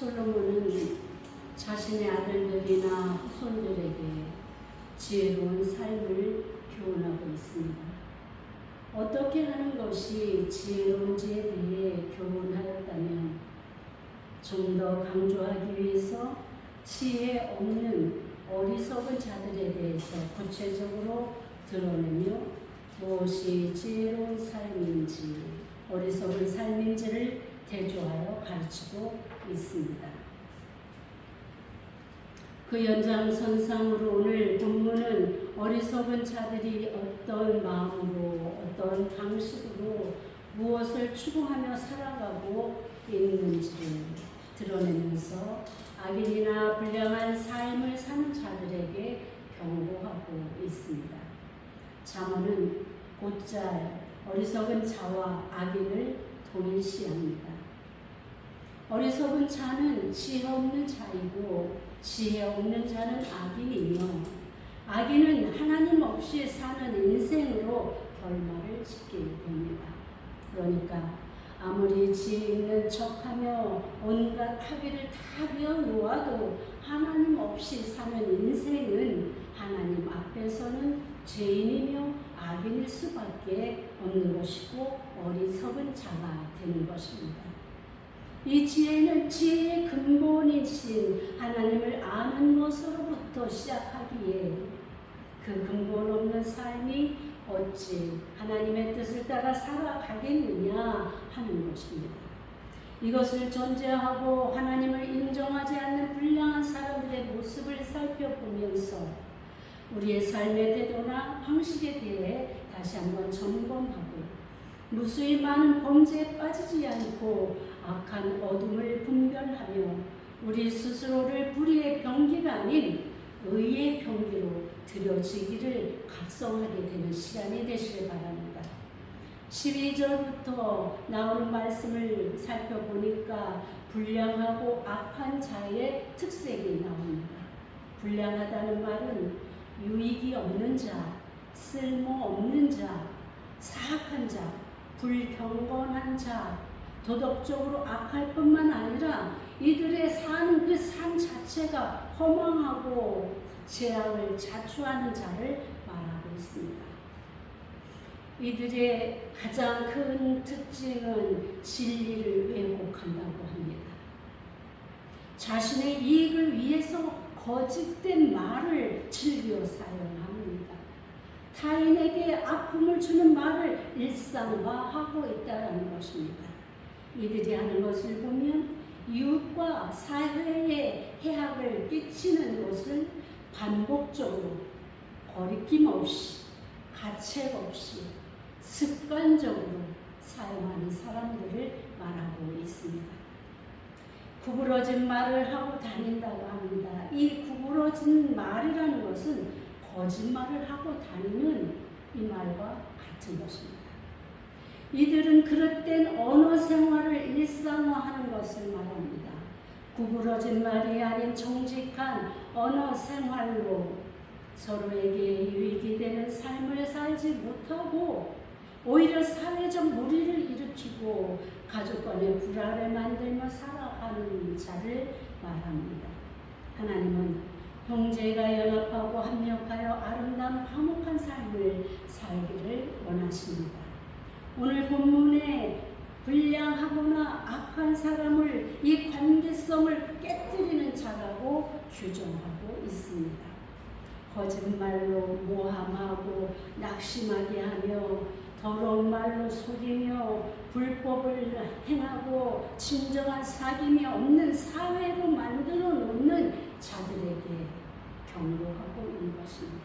솔로몬은 자신의 아들들이나 후손들에게 지혜로운 삶을 교훈하고 있습니다. 어떻게 하는 것이 지혜로운지에 대해 교훈하였다면 좀 더 강조하기 위해서 지혜 없는 어리석은 자들에 대해서 구체적으로 드러내며 무엇이 지혜로운 삶인지 어리석은 삶인지를 대조하여 가르치고 있습니다. 그 연장선상으로 오늘 본문은 어리석은 자들이 어떤 마음으로 어떤 방식으로 무엇을 추구하며 살아가고 있는지를 드러내면서 악인이나 불량한 삶을 사는 자들에게 경고하고 있습니다. 잠언은 곧잘 어리석은 자와 악인을 동일시합니다. 어리석은 자는 지혜 없는 자이고 지혜 없는 자는 악인이며 악인은 하나님 없이 사는 인생으로 결말을 짓게 됩니다. 그러니까 아무리 지혜 있는 척하며 온갖 학위를 다 배워놓아도 하나님 없이 사는 인생은 하나님 앞에서는 죄인이며 악인일 수밖에 없는 것이고 어리석은 자가 되는 것입니다. 이 지혜는 지혜의 근본이신 하나님을 아는 것으로부터 시작하기에 그 근본 없는 삶이 어찌 하나님의 뜻을 따라 살아가겠느냐 하는 것입니다. 이것을 전제하고 하나님을 인정하지 않는 불량한 사람들의 모습을 살펴보면서 우리의 삶의 태도나 방식에 대해 다시 한번 점검하고 무수히 많은 범죄에 빠지지 않고 악한 어둠을 분별하며 우리 스스로를 불의의 병기가 아닌 의의 병기로 들여지기를 각성하게 되는 시간이 되시길 바랍니다. 12절부터 나오는 말씀을 살펴보니까 불량하고 악한 자의 특색이 나옵니다. 불량하다는 말은 유익이 없는 자, 쓸모없는 자, 사악한 자, 불경건한 자, 도덕적으로 악할 뿐만 아니라 이들의 사는 그 삶 자체가 허망하고 재앙을 자초하는 자를 말하고 있습니다. 이들의 가장 큰 특징은 진리를 왜곡한다고 합니다. 자신의 이익을 위해서 거짓된 말을 즐겨 사용합니다. 타인에게 아픔을 주는 말을 일상화하고 있다는 것입니다. 이들이 하는 것을 보면 이웃과 사회에 해악을 끼치는 것을 반복적으로 거리낌 없이 가책 없이 습관적으로 사용하는 사람들을 말하고 있습니다. 구부러진 말을 하고 다닌다고 합니다. 이 구부러진 말이라는 것은 거짓말을 하고 다니는 이 말과 같은 것입니다. 이들은 그릇된 언어 생활을 일상화하는 것을 말합니다. 구부러진 말이 아닌 정직한 언어 생활로 서로에게 유익이 되는 삶을 살지 못하고 오히려 사회적 무리를 일으키고 가족 간의 불화를 만들며 살아가는 자를 말합니다. 하나님은 형제가 연합하고 합력하여 아름다운 화목한 삶을 살기를 원하십니다. 오늘 본문에 불량하거나 악한 사람을 이 관계성을 깨뜨리는 자라고 규정하고 있습니다. 거짓말로 모함하고 낙심하게 하며 더러운 말로 속이며 불법을 행하고 진정한 사귐이 없는 사회로 만들어 놓는 자들에게 경고하고 있는 것입니다.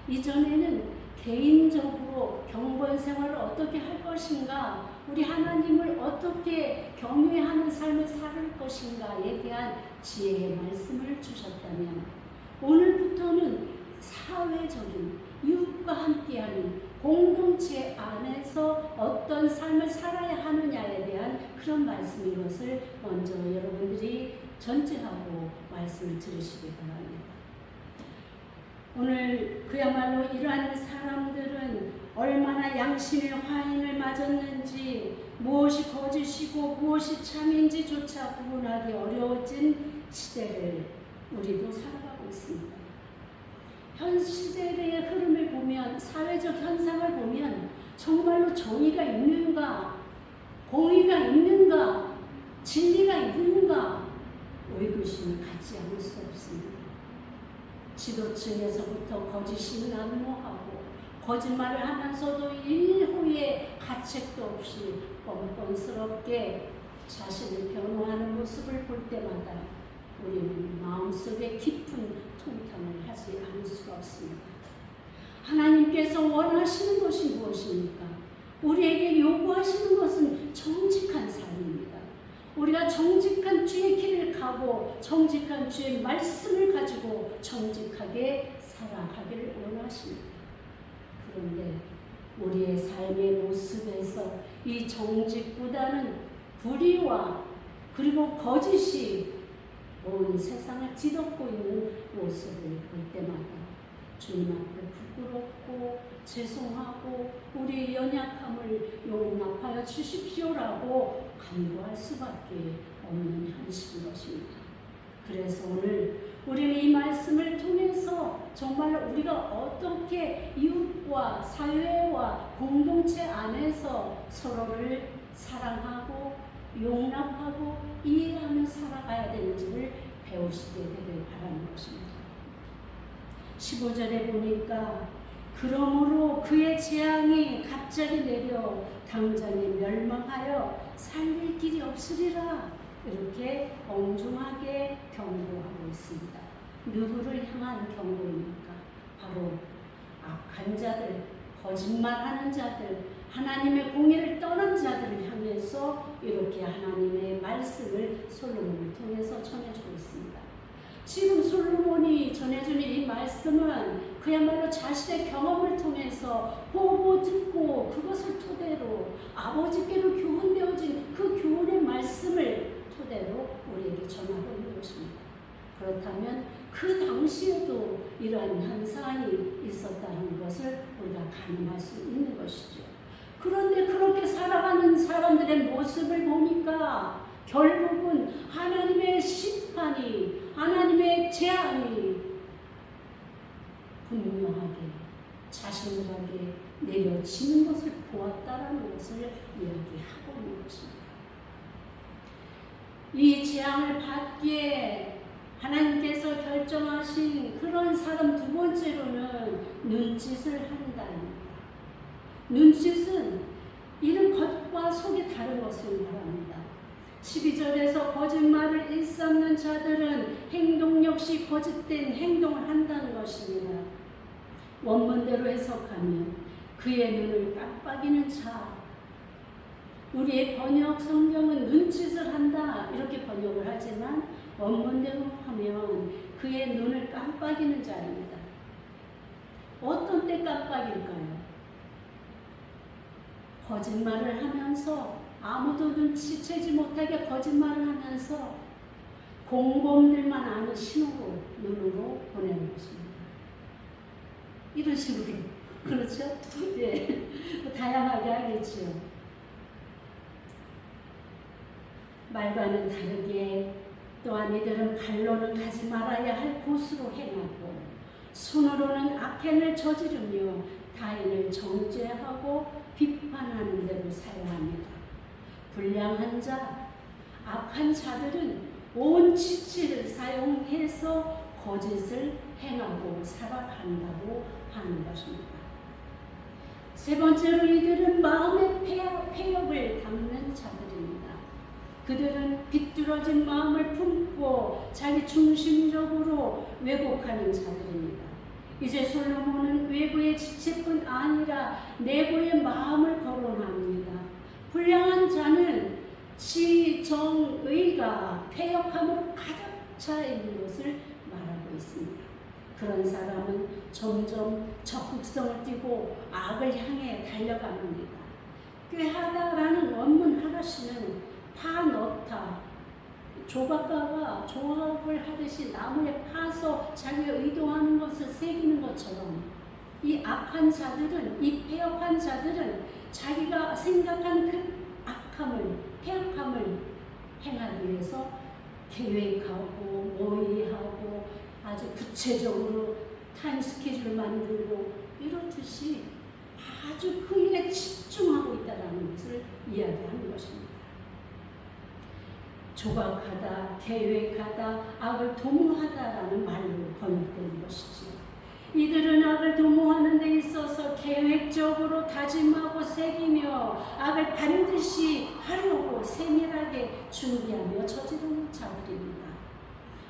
이전에는 개인적으로 경건 생활을 어떻게 할 것인가, 우리 하나님을 어떻게 경외하는 삶을 살 것인가에 대한 지혜의 말씀을 주셨다면 오늘부터는 사회적인 이웃과 함께하는 공동체 안에서 어떤 삶을 살아야 하느냐에 대한 그런 말씀인 것을 먼저 여러분들이 전제하고 말씀을 들으시기 바랍니다. 오늘 그야말로 이러한 사람들은 얼마나 양심의 화인을 맞았는지 무엇이 거짓이고 무엇이 참인지조차 구분하기 어려워진 시대를 우리도 살아가고 있습니다. 현 시대의 흐름을 보면, 사회적 현상을 보면 정말로 정의가 있는가, 공의가 있는가, 진리가 있는가 의구심을 갖지 않을 수 없습니다. 지도층에서부터 거짓이 난무하고 거짓말을 하면서도 일후에 가책도 없이 뻔뻔스럽게 자신을 변호하는 모습을 볼 때마다 우리는 마음속에 깊은 통탄을 하지 않을 수가 없습니다. 하나님께서 원하시는 것이 무엇입니까? 우리에게 요구하시는 것은 정직한 삶입니다. 우리가 정직한 주의 길을 가고 정직한 주의 말씀을 가지고 정직하게 살아가기를 원하십니다. 그런데 우리의 삶의 모습에서 이 정직보다는 불의와 그리고 거짓이 온 세상을 뒤덮고 있는 모습을 볼 때마다 주님 앞에 부끄럽고 죄송하고 우리의 연약함을 용납하여 주십시오라고 간구할 수밖에 없는 현실인 것입니다. 그래서 오늘 우리는 이 말씀을 통해서 정말 우리가 어떻게 이웃과 사회와 공동체 안에서 서로를 사랑하고 용납하고 이해하며 살아가야 되는지를 배우시게 되길 바라는 것입니다. 15절에 보니까 그러므로 그의 재앙이 갑자기 내려 당장에 멸망하여 살릴 길이 없으리라, 이렇게 엄중하게 경고하고 있습니다. 누구를 향한 경고입니까? 바로 악한 자들, 거짓말하는 자들, 하나님의 공의를 떠난 자들을 향해서 이렇게 하나님의 말씀을 솔로몬을 통해서 전해주고 있습니다. 지금 솔로몬이 전해주는 이 말씀은 그야말로 자신의 경험을 통해서 보고 듣고 그것을 토대로 아버지께로 교훈되어진 그 교훈의 말씀을 토대로 우리에게 전하고 있는 것입니다. 그렇다면 그 당시에도 이러한 현상이 있었다는 것을 우리가 가늠할 수 있는 것이죠. 그런데 그렇게 살아가는 사람들의 모습을 보니까 결국은 하나님의 심판이, 하나님의 재앙이 분명하게 자신들에게 내려지는 것을 보았다라는 것을 이야기하고 있는 것입니다. 이 재앙을 받기에 하나님께서 결정하신 그런 사람 두 번째로는 눈짓을 한다입니다. 눈짓은 이는 겉과 속이 다른 것을 말합니다. 12절에서 거짓말을 일삼는 자들은 행동 역시 거짓된 행동을 한다는 것입니다. 원문대로 해석하면 그의 눈을 깜빡이는 자, 우리의 번역 성경은 눈짓을 한다 이렇게 번역을 하지만 원문대로 하면 그의 눈을 깜빡이는 자입니다. 어떤 때 깜빡일까요? 거짓말을 하면서 아무도 눈치채지 못하게 거짓말을 하면서 공범들만 아는 신호로 눈으로 보내는 것입니다. 이런 식으로. 그렇죠? 예. 다양하게 하겠지요. 말과는 다르게 또한 이들은 발로는 가지 말아야 할 곳으로 행하고 손으로는 악행을 저지르며 타인을 정죄하고 비판하는 대로 사용합니다. 불량한 자, 악한 자들은 온 지체를 사용해서 거짓을 행하고 살아간다고 하는 것입니다. 세 번째로 이들은 마음의 폐역을 담는 자들입니다. 그들은 비뚤어진 마음을 품고 자기 중심적으로 왜곡하는 자들입니다. 이제 솔로몬은 외부의 지체뿐 아니라 내부의 마음을 거론합니다. 불량한 자는 지정의가 폐역함으로 가득 차 있는 것을 말하고 있습니다. 그런 사람은 점점 적극성을 띠고 악을 향해 달려갑니다. 꾀하다라는 원문 하나씩은 파넣다, 조각가가 조합을 하듯이 나무에 파서 자기가 의도하는 것을 새기는 것처럼 이 악한 자들은, 이 폐역한 자들은 자기가 생각한 그 패역함을 행하기 위해서 계획하고 모의하고 아주 구체적으로 타임 스케줄을 만들고 이렇듯이 아주 그 일에 집중하고 있다는 것을 이야기하는 것입니다. 조각하다, 계획하다, 악을 도모하다라는 말로 번역되는 것이지요. 이들은 악을 도모하는 데 있어서 계획적으로 다짐하고 새기며 악을 반드시 하려고 세밀하게 준비하며 저지르는 자들입니다.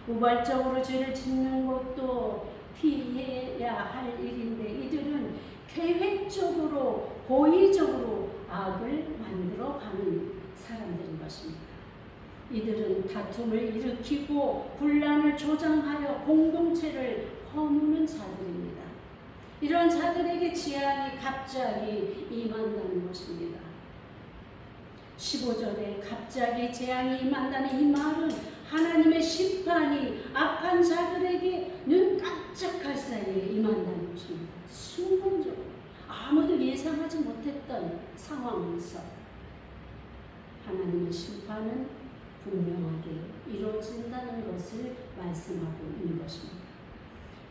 우발적으로 죄를 짓는 것도 피해야 할 일인데 이들은 계획적으로 고의적으로 악을 만들어가는 사람들인 것입니다. 이들은 다툼을 일으키고 분란을 조장하여 공동체를 허무는 자들입니다. 이런 자들에게 재앙이 갑자기 임한다는 것입니다. 15절에 갑자기 재앙이 임한다는 이 말은 하나님의 심판이 악한 자들에게 눈 깜짝할 사이에 임한다는 것입니다. 순간적으로 아무도 예상하지 못했던 상황에서 하나님의 심판은 분명하게 이루어진다는 것을 말씀하고 있는 것입니다.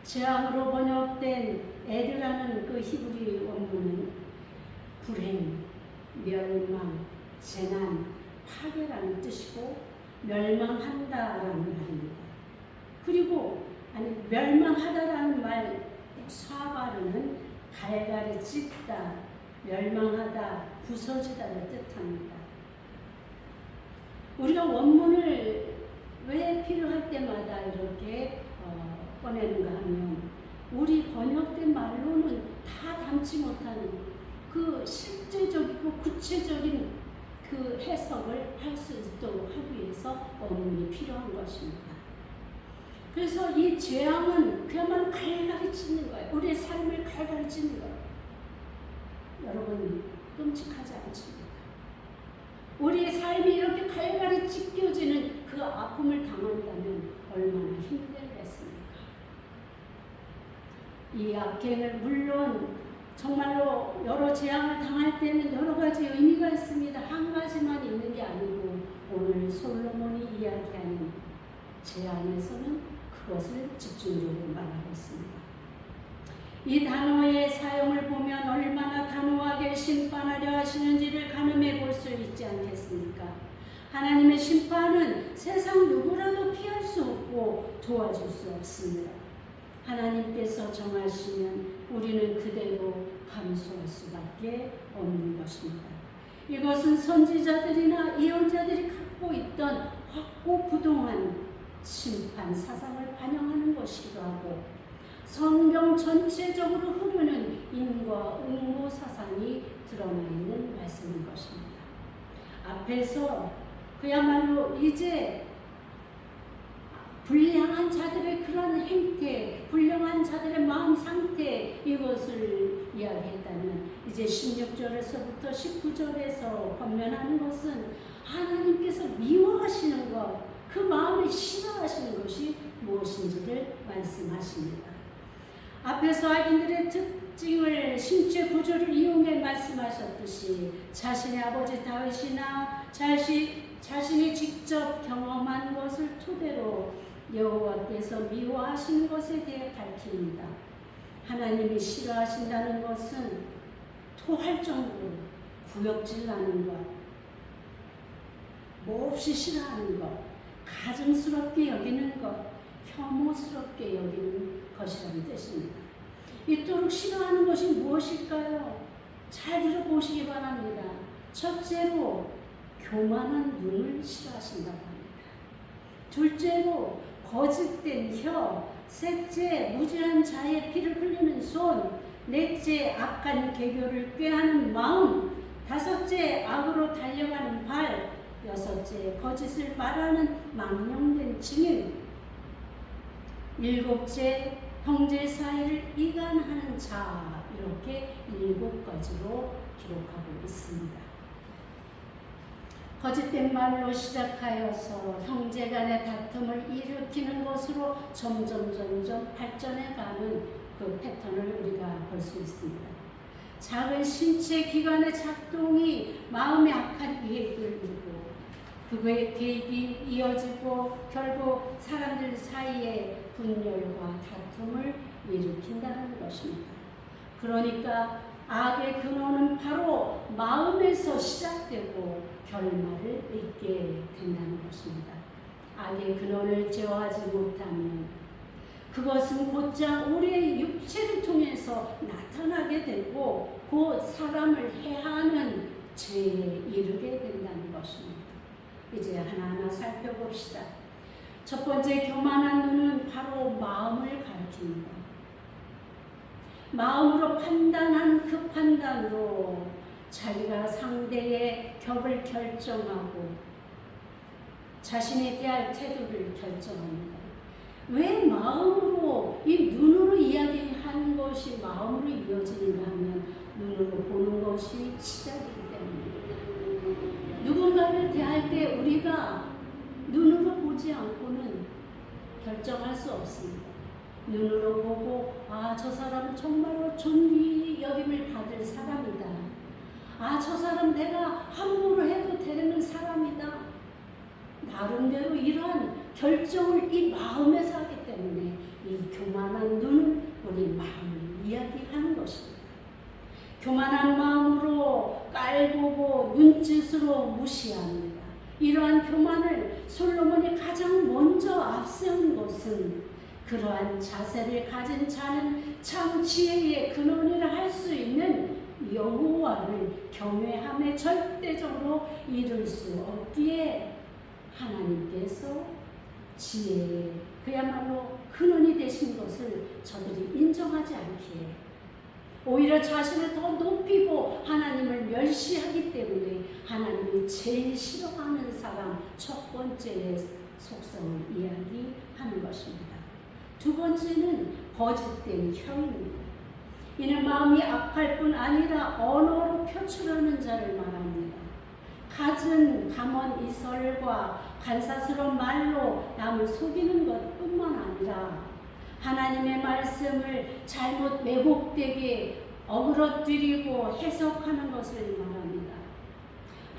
재앙으로 번역된 에드라는 그 히브리 원문은 불행, 멸망, 재난, 파괴라는 뜻이고 멸망한다라는 말입니다. 그리고 멸망하다라는 말 사바르는 갈갈이 찢다, 멸망하다, 부서지다를 뜻합니다. 우리가 원문을 왜 필요할 때마다 이렇게 꺼내는가 하면 우리 번역된 말로는 다 담지 못하는 그 실제적이고 구체적인 그 해석을 할 수 있도록 하기 위해서 원문이 필요한 것입니다. 그래서 이 재앙은 그야말로 갈갈이 찢는 거예요. 우리의 삶을 갈갈이 찢는 거예요. 여러분 끔찍하지 않습니까? 우리의 삶이 이렇게 갈갈이 찢겨지는 그 아픔을 당한다면 얼마나 힘들겠습니까? 이 악행을 물론 정말로 여러 재앙을 당할 때는 여러 가지 의미가 있습니다. 한 가지만 있는 게 아니고 오늘 솔로몬이 이야기하는 재앙에서는 그것을 집중적으로 말하고 있습니다. 이 단어의 사용을 보면 얼마나 단호하게 심판하려 하시는지를 가늠해 볼 수 있지 않겠습니까? 하나님의 심판은 세상 누구라도 피할 수 없고 도와줄 수 없습니다. 하나님께서 정하시면 우리는 그대로 감수할 수밖에 없는 것입니다. 이것은 선지자들이나 예언자들이 갖고 있던 확고부동한 심판 사상을 반영하는 것이기도 하고 성경 전체적으로 흐르는 인과 응모 사상이 드러나 있는 말씀인 것입니다. 앞에서 그야말로 이제 불량한 자들의 그런 행태, 불량한 자들의 마음 상태 이것을 이야기했다면 이제 16절에서부터 19절에서 권면하는 것은 하나님께서 미워하시는 것, 그 마음을 싫어하시는 것이 무엇인지를 말씀하십니다. 앞에서 악인들의 특징을 신체 구조를 이용해 말씀하셨듯이 자신의 아버지 다윗이나 자신이 직접 경험한 것을 토대로 여호와께서 미워하시는 것에 대해 밝힙니다. 하나님이 싫어하신다는 것은 토할 정도로 구역질나는 것, 몹시 싫어하는 것, 가증스럽게 여기는 것, 혐오스럽게 여기는 것이라는 뜻입니다. 이토록 싫어하는 것이 무엇일까요? 잘 들어보시기 바랍니다. 첫째로 교만한 눈을 싫어하신다고 합니다. 둘째로 거짓된 혀, 셋째 무지한 자의 피를 흘리는 손, 넷째 악한 계교를 꾀하는 마음, 다섯째 악으로 달려가는 발, 여섯째 거짓을 말하는 망령된 증인, 일곱째 형제 사이를 이간하는 자, 이렇게 7가지로 기록하고 있습니다. 거짓된 말로 시작하여서 형제 간의 다툼을 일으키는 것으로 점점 발전해가는 그 패턴을 우리가 볼 수 있습니다. 작은 신체 기관의 작동이 마음의 악한 계획을 이루고 그의 계획이 이어지고 결국 사람들 사이에 분열과 다툼을 일으킨다는 것입니다. 그러니까 악의 근원은 바로 마음에서 시작되고 결말을 맺게 된다는 것입니다. 악의 근원을 제어하지 못하면 그것은 곧장 우리의 육체를 통해서 나타나게 되고 곧 사람을 해하는 죄에 이르게 된다는 것입니다. 이제 하나하나 살펴봅시다. 첫 번째, 교만한 눈은 바로 마음을 가리킵니다. 마음으로 판단한 그 판단으로 자기가 상대의 격을 결정하고 자신에 대한 태도를 결정합니다. 왜 마음으로, 이 눈으로 이야기하는 것이 마음으로 이어지는가 하면 눈으로 보는 것이 시작이기 때문입니다. 누군가를 대할 때 우리가 눈으로 보지 않고는 결정할 수 없습니다. 눈으로 보고 저 사람은 정말로 존귀 여김을 받을 사람이다. 저 사람 내가 함부로 해도 되는 사람이다. 나름대로 이러한 결정을 이 마음에서 하기 때문에 이 교만한 눈은 우리 마음을 이야기하는 것입니다. 교만한 마음으로 깔보고 눈짓으로 무시합니다. 이러한 교만을 솔로몬이 가장 먼저 앞세운 것은 그러한 자세를 가진 자는 참 지혜의 근원이라 할 수 있는 여호와를 경외함에 절대적으로 이룰 수 없기에 하나님께서 지혜의 그야말로 근원이 되신 것을 저들이 인정하지 않기에 오히려 자신을 더 높이고 하나님을 멸시하기 때문에 하나님이 제일 싫어하는 사람 첫 번째의 속성을 이야기하는 것입니다. 두 번째는 거짓된 혀입니다. 이는 마음이 악할 뿐 아니라 언어로 표출하는 자를 말합니다. 갖은 감언 이설과 간사스러운 말로 남을 속이는 것뿐만 아니라 하나님의 말씀을 잘못 왜곡되게 어그러뜨리고 해석하는 것을 말합니다.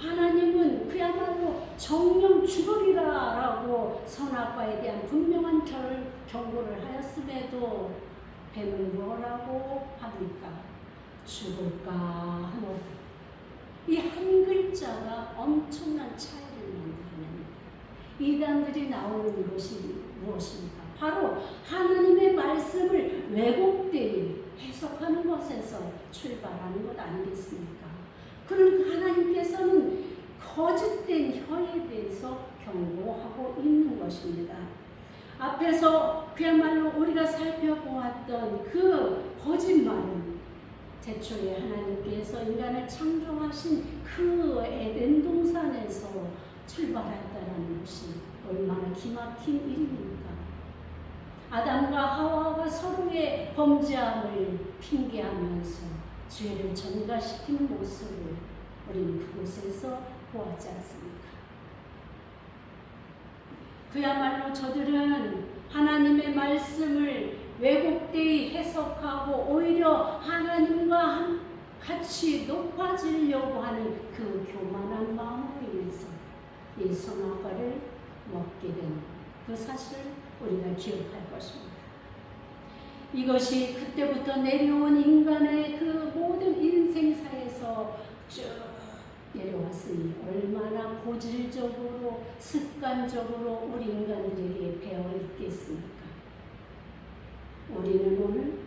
하나님은 그야말로 정령 죽으리라라고 선악과에 대한 분명한 경고를 하였음에도 뱀은 뭐라고 합니까? 죽을까 하노라. 이 한 글자가 엄청난 차이를 만들어냅니다. 이단들이 나오는 것이 무엇입니까? 바로 하나님의 말씀을 왜곡되게 해석하는 것에서 출발하는 것 아니겠습니까? 그러니까 하나님께서는 거짓된 혀에 대해서 경고하고 있는 것입니다. 앞에서 그야말로 우리가 살펴보았던 그 거짓말은 태초에 하나님께서 인간을 창조하신 그 에덴 동산에서 출발했다는 것이 얼마나 기막힌 일입니까? 아담과 하와가 서로의 범죄함을 핑계하면서 죄를 전가시킨 모습을 우리는 그곳에서 보았지 않습니까? 그야말로 저들은 하나님의 말씀을 왜곡되이 해석하고 오히려 하나님과 같이 높아지려고 하는 그 교만한 마음으로 인해서 이 선악과를 먹게 된 그 사실을 우리가 기억할 것입니다. 이것이 그때부터 내려온 인간의 그 모든 인생사에서 쭉 내려왔으니 얼마나 고질적으로 습관적으로 우리 인간들에게 배어 있겠습니까? 우리는 오늘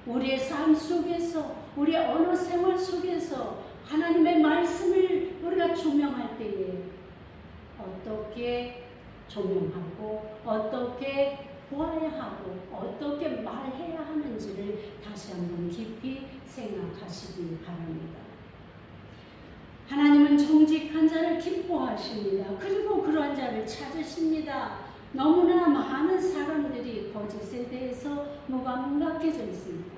우리의 삶 속에서 우리의 언어 생활 속에서 하나님의 말씀을 우리가 조명할 때에 어떻게 조명하고 어떻게 보아야 하고 어떻게 말해야 하는지를 다시 한번 깊이 생각하시기 바랍니다. 하나님은 정직한 자를 기뻐하십니다. 그리고 그러한 자를 찾으십니다. 너무나 많은 사람들이 거짓에 대해서 무감각해져 있습니다.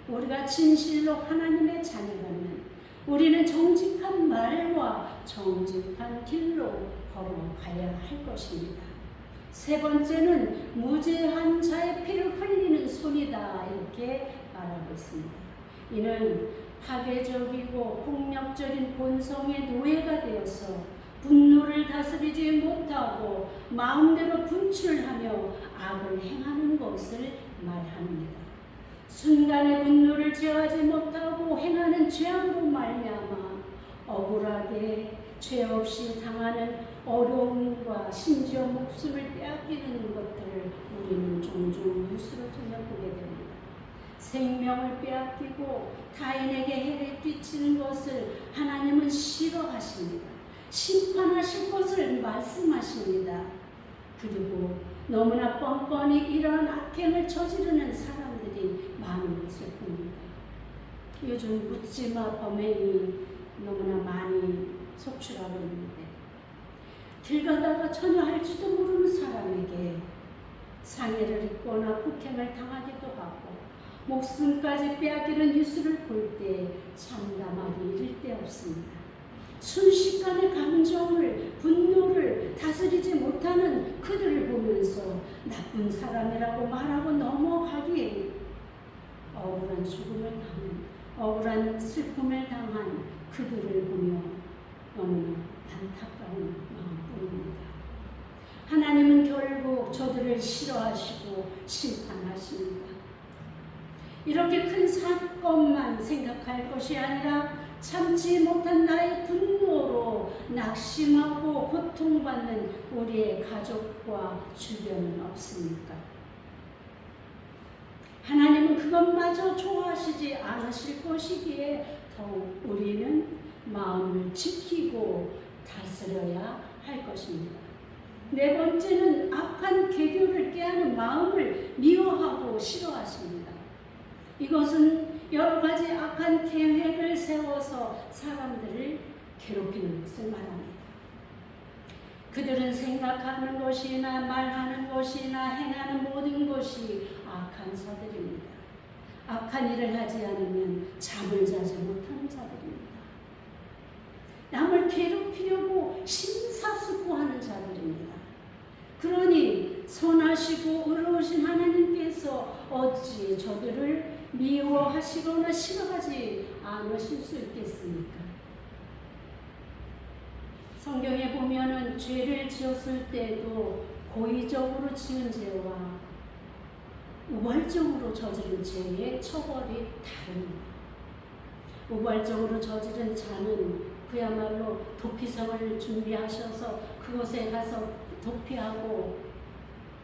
우리가 진실로 하나님의 자녀라면 우리는 정직한 말과 정직한 길로 걸어가야 할 것입니다. 세 번째는 무죄한 자의 피를 흘리는 손이다 이렇게 말하고 있습니다. 이는 파괴적이고 폭력적인 본성의 노예가 되어서 분노를 다스리지 못하고 마음대로 분출하며 악을 행하는 것을 말합니다. 순간의 분노를 제어하지 못하고 행하는 죄악으로 말미암아 억울하게 죄 없이 당하는 어려움과 심지어 목숨을 빼앗기는 것들을 우리는 종종 뉴스를 통해 보게 됩니다. 생명을 빼앗기고 타인에게 해를 끼치는 것을 하나님은 싫어하십니다. 심판하실 것을 말씀하십니다. 그리고 너무나 뻔뻔히 이러한 악행을 저지르는 사람들이 많은 것을 봅니다. 요즘 묻지마 범행이 너무나 많이 속출하고 있는데 길 가다가 전혀 알지도 모르는 사람에게 상해를 입거나 폭행을 당하기도 하고 목숨까지 빼앗기는 뉴스를 볼 때 참담하기 이를 데 없습니다. 순식간의 감정을, 분노를 다스리지 못하는 그들을 보면서 나쁜 사람이라고 말하고 넘어가기에 억울한 죽음을 당한, 억울한 슬픔을 당한 그들을 보며 너무나 안타까운 마음뿐입니다. 하나님은 결국 저들을 싫어하시고 심판하십니다. 이렇게 큰 사건만 생각할 것이 아니라 참지 못한 나의 분노로 낙심하고 고통받는 우리의 가족과 주변은 없습니까? 하나님은 그것마저 좋아하시지 않으실 것이기에 더욱 우리는 마음을 지키고 다스려야 할 것입니다. 네 번째는 악한 계교를 깨하는 마음을 미워하고 싫어하십니다. 이것은 여러 가지 악한 계획을 세워서 사람들을 괴롭히는 것을 말합니다. 그들은 생각하는 것이나 말하는 것이나 행하는 모든 것이 악한 자들입니다. 악한 일을 하지 않으면 잠을 자지 못하는 자들입니다. 남을 괴롭히려고 심사숙고하는 자들입니다. 그러니 선하시고 의로우신 하나님께서 어찌 저들을 미워하시거나 싫어하지 않으실 수 있겠습니까? 성경에 보면은 죄를 지었을 때도 고의적으로 지은 죄와 우발적으로 저지른 죄의 처벌이 다릅니다. 우발적으로 저지른 자는 그야말로 도피성을 준비하셔서 그곳에 가서 도피하고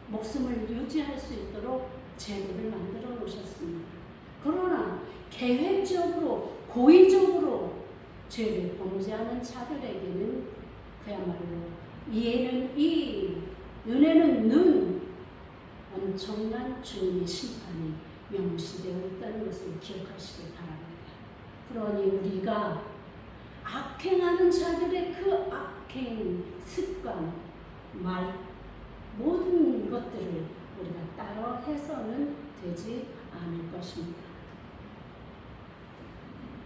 목숨을 유지할 수 있도록 제도를 만들어 놓으셨습니다. 그러나 계획적으로 고의적으로 죄를 범죄하는 자들에게는 그야말로 이에는 이, 눈에는 눈, 엄청난 주님의 심판이 명시되어 있다는 것을 기억하시기 바랍니다. 그러니 우리가 악행하는 자들의 그 악행, 습관, 말, 모든 것들을 우리가 따라 해서는 되지 않을 것입니다.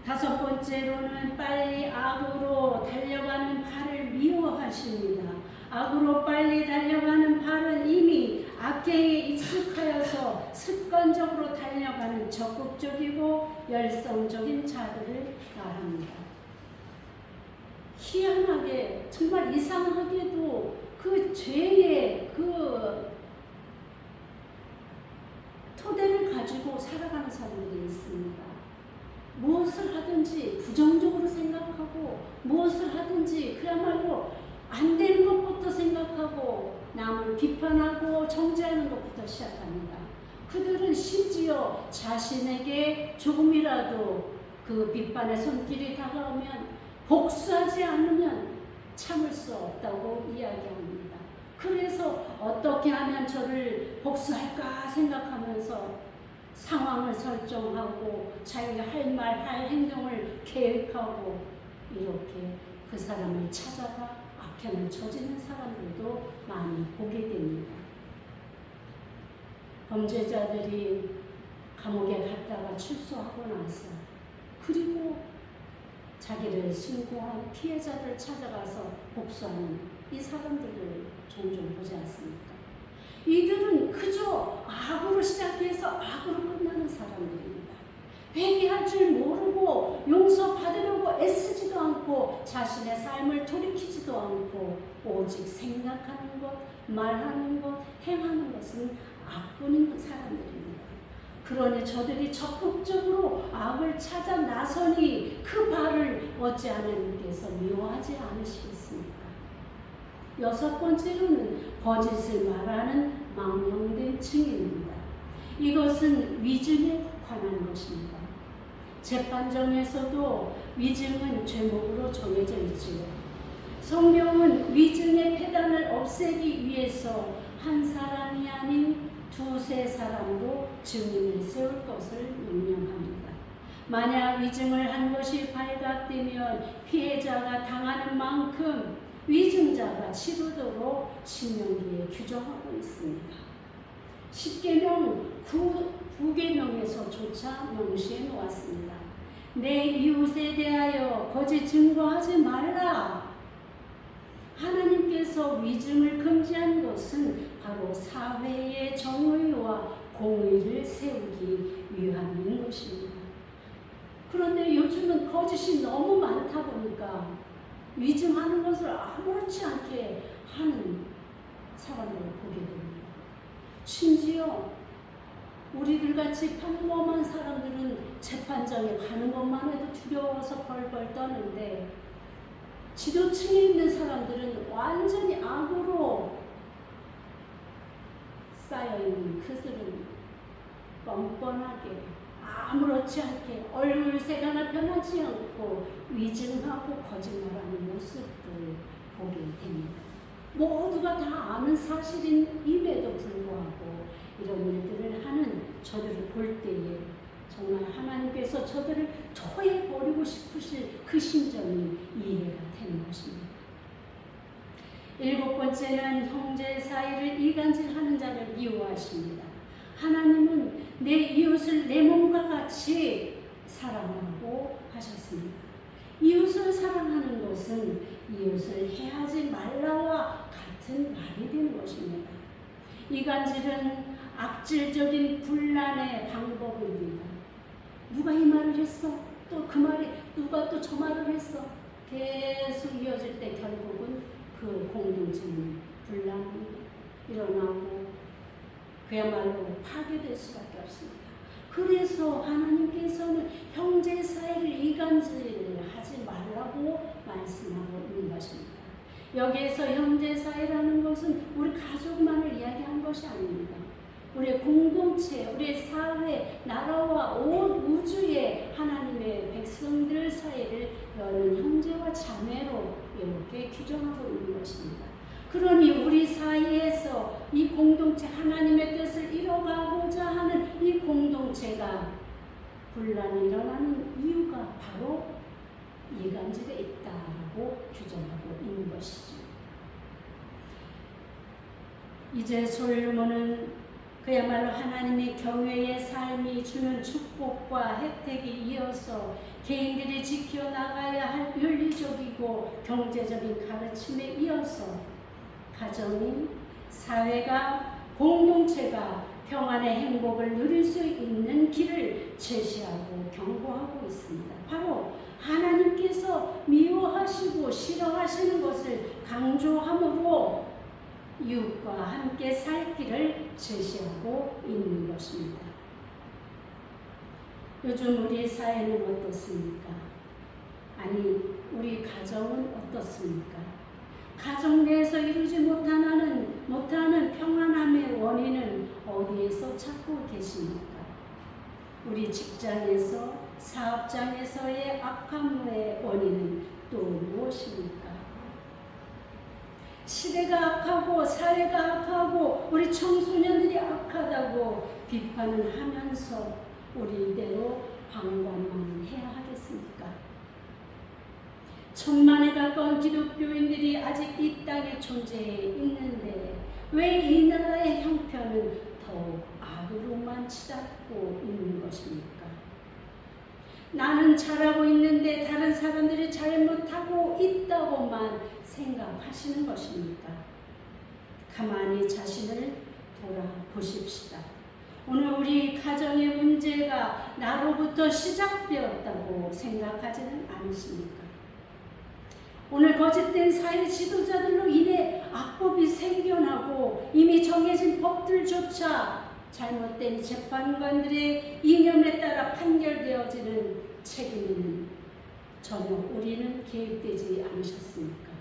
다섯 번째로는 빨리 악으로 달려가는 발을 미워하십니다. 악으로 빨리 달려가는 발은 이미 악행에 익숙하여서 습관적으로 달려가는 적극적이고 열성적인 자들을 말합니다. 희한하게 정말 이상하게도 그 죄의 그 토대를 가지고 살아가는 사람들이 있습니다. 무엇을 하든지 부정적으로 생각하고 무엇을 하든지 그야말로 안 되는 것부터 생각하고 남을 비판하고 정죄하는 것부터 시작합니다. 그들은 심지어 자신에게 조금이라도 그 비판의 손길이 다가오면 복수하지 않으면 참을 수 없다고 이야기합니다. 그래서 어떻게 하면 저를 복수할까 생각하면서 상황을 설정하고 자기가 할 말, 할 행동을 계획하고 이렇게 그 사람을 찾아가 악행을 저지르는 사람들도 많이 보게 됩니다. 범죄자들이 감옥에 갔다가 출소하고 나서 그리고 자기를 신고한 피해자를 찾아가서 복수하는 이 사람들을 종종 보지 않습니까? 이들은 그저 악으로 시작해서 악으로 끝나는 사람들입니다. 회개할 줄 모르고 용서받으려고 애쓰지도 않고 자신의 삶을 돌이키지도 않고 오직 생각하는 것, 말하는 것, 행하는 것은 악뿐인 사람들입니다. 그러니 저들이 적극적으로 악을 찾아 나서니 그 발을 어찌 하나님께서 미워하지 않으시겠습니까? 여섯 번째로는 거짓을 말하는 망령된 증인입니다. 이것은 위증에 관한 것입니다. 재판정에서도 위증은 죄목으로 정해져 있지요. 성경은 위증의 폐단을 없애기 위해서 한 사람이 아닌 두세 사람으로 증인을 세울 것을 명령합니다. 만약 위증을 한 것이 발각되면 피해자가 당하는 만큼 위증자가 치르도록 신명기에 규정하고 있습니다. 10계명 9계명에서조차 명시해 놓았습니다. 내 이웃에 대하여 거짓 증거하지 말라. 하나님께서 위증을 금지한 것은 바로 사회의 정의와 공의를 세우기 위함인 것입니다. 그런데 요즘은 거짓이 너무 많다 보니까 위증하는 것을 아무렇지 않게 하는 사람들을 보게 됩니다. 심지어 우리들같이 평범한 사람들은 재판장에 가는 것만 해도 두려워서 벌벌 떠는데 지도층에 있는 사람들은 완전히 악으로 쌓여있는 그들은 뻔뻔하게 아무렇지 않게 얼굴색 하나 변하지 않고 위증하고 거짓말하는 모습들을 보게 됩니다. 모두가 다 아는 사실임에도 불구하고 이런 일들을 하는 저들을 볼 때에 정말 하나님께서 저들을 토해버리고 싶으실 그 심정이 이해가 되는 것입니다. 일곱 번째는 형제 사이를 이간질하는 자를 미워하십니다. 하나님은 내 이웃을 내 몸과 같이 사랑하고 하셨습니다. 이웃을 사랑하는 것은 이웃을 해하지 말라와 같은 말이 되는 것입니다. 이간질은 악질적인 분란의 방법입니다. 누가 이 말을 했어? 또 그 말이 누가 또 저 말을 했어? 계속 이어질 때 결국은 그 공동체는 분란이 일어나고 그야말로 파괴될 수밖에 없습니다. 그래서 하나님께서는 형제 사이를 이간질하지 말라고 말씀하고 있는 것입니다. 여기에서 형제 사이라는 것은 우리 가족만을 이야기한 것이 아닙니다. 우리의 공동체, 우리의 사회, 나라와 온 우주의 하나님의 백성들 사이를 너는 형제와 자매로 이렇게 규정하고 있는 것입니다. 그러니 우리 사이에서 이 공동체 하나님의 뜻을 이뤄가고자 하는 이 공동체가 분란이 일어나는 이유가 바로 이간질에 있다고 규정하고 있는 것이죠. 이제 솔로몬은 그야말로 하나님의 경외의 삶이 주는 축복과 혜택이 이어서 개인들이 지켜나가야 할 윤리적이고 경제적인 가르침에 이어서 가정이, 사회가, 공동체가 평안의 행복을 누릴 수 있는 길을 제시하고 경고하고 있습니다. 바로 하나님께서 미워하시고 싫어하시는 것을 강조함으로 이웃과 함께 살 길을 제시하고 있는 것입니다. 요즘 우리 사회는 어떻습니까? 아니, 우리 가정은 어떻습니까? 가정 내에서 이루지 못하는 평안함의 원인은 어디에서 찾고 계십니까? 우리 직장에서, 사업장에서의 악함의 원인은 또 무엇입니까? 시대가 악하고 사회가 악하고 우리 청소년들이 악하다고 비판을 하면서 우리 이대로 방관만 해야 하겠습니까? 천만에 가까운 기독교인들이 아직 이 땅에 존재해 있는데 왜 이 나라의 형편은 더욱 악으로만 치닫고 있는 것입니까? 나는 잘하고 있는데 다른 사람들이 잘못하고 있다고만 생각하시는 것입니까? 가만히 자신을 돌아보십시다. 오늘 우리 가정의 문제가 나로부터 시작되었다고 생각하지는 않으십니까? 오늘 거짓된 사회 지도자들로 인해 악법이 생겨나고 이미 정해진 법들조차 잘못된 재판관들의 이념에 따라 판결되어지는 책임에는 전혀 우리는 개입되지 않으셨습니까?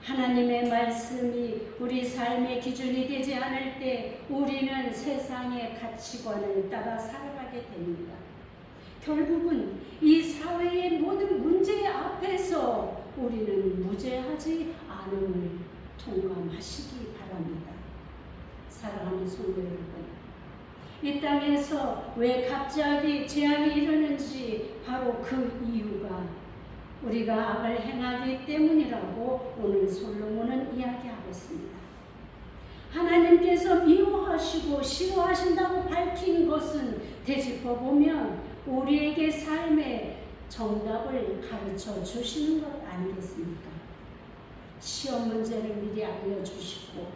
하나님의 말씀이 우리 삶의 기준이 되지 않을 때 우리는 세상의 가치관을 따라 살아가게 됩니다. 결국은 이 사회의 모든 문제 앞에서 우리는 무죄하지 않음을 통감하시기 바랍니다. 사랑하는 성도 여러분, 이 땅에서 왜 갑자기 재앙이 일어나는지 바로 그 이유가 우리가 악을 행하기 때문이라고 오늘 솔로몬은 이야기하고 있습니다. 하나님께서 미워하시고 싫어하신다고 밝힌 것은 되짚어보면 우리에게 삶의 정답을 가르쳐 주시는 것 아니겠습니까? 시험 문제를 미리 알려주시고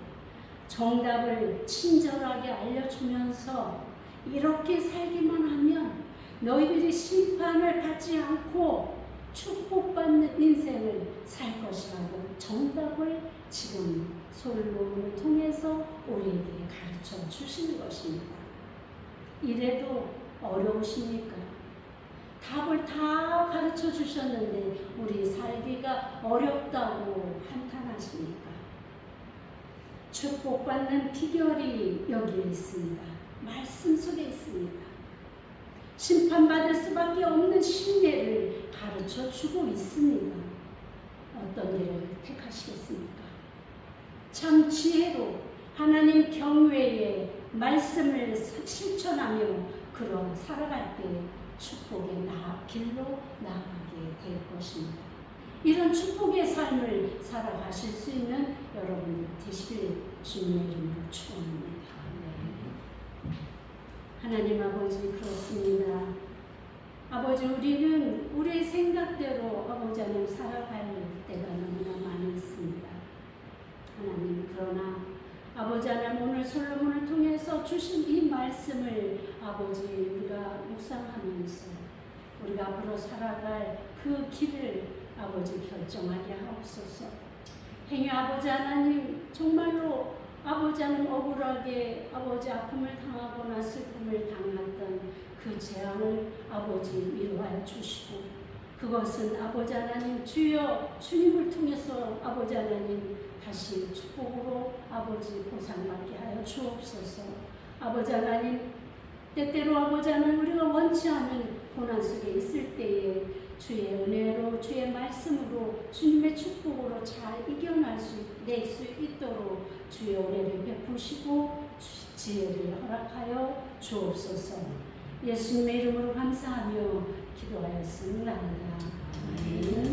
정답을 친절하게 알려주면서 이렇게 살기만 하면 너희들이 심판을 받지 않고 축복받는 인생을 살 것이라고 정답을 지금 솔로몬을 통해서 우리에게 가르쳐 주시는 것입니다. 이래도 어려우십니까? 답을 다 가르쳐 주셨는데 우리 살기가 어렵다고 한탄하십니까? 축복받는 비결이 여기에 있습니다. 말씀 속에 있습니다. 심판받을 수밖에 없는 신뢰를 가르쳐 주고 있습니다. 어떤 길을 택하시겠습니까? 참 지혜로 하나님 경외의 말씀을 실천하며 그런 살아갈 때 축복의 길로 나아가게 될 것입니다. 이런 축복의 삶을 살아가실 수 있는 여러분들 되시길 주님의 이름으로 축원합니다. 하나님 아버지, 그렇습니다. 아버지, 우리는 우리의 생각대로 아버지 하나님 살아갈 때가 너무나 많이 있습니다. 하나님, 그러나 아버지 하나님 오늘 솔로몬을 통해서 주신 이 말씀을 아버지 우리가 묵상하면서 우리가 앞으로 살아갈 그 길을 아버지 결정하게 하옵소서. 행여 아버지 하나님 정말로 아버지 하나님 억울하게 아버지 아픔을 당하거나 슬픔을 당했던 그 재앙을 아버지 위로하여 주시고 그것은 아버지 하나님 주여 주님을 통해서 아버지 하나님 다시 축복으로 아버지 보상받게 하여 주옵소서. 아버지 하나님 때때로 아버지 하나님 우리가 원치 않은 고난 속에 있을 때에 주의 은혜로 주의 말씀으로 주님의 축복으로 잘 이겨낼 수 있도록 주의 은혜를 베푸시고 지혜를 허락하여 주옵소서. 예수님의 이름으로 감사하며 기도하였습니다. 아멘.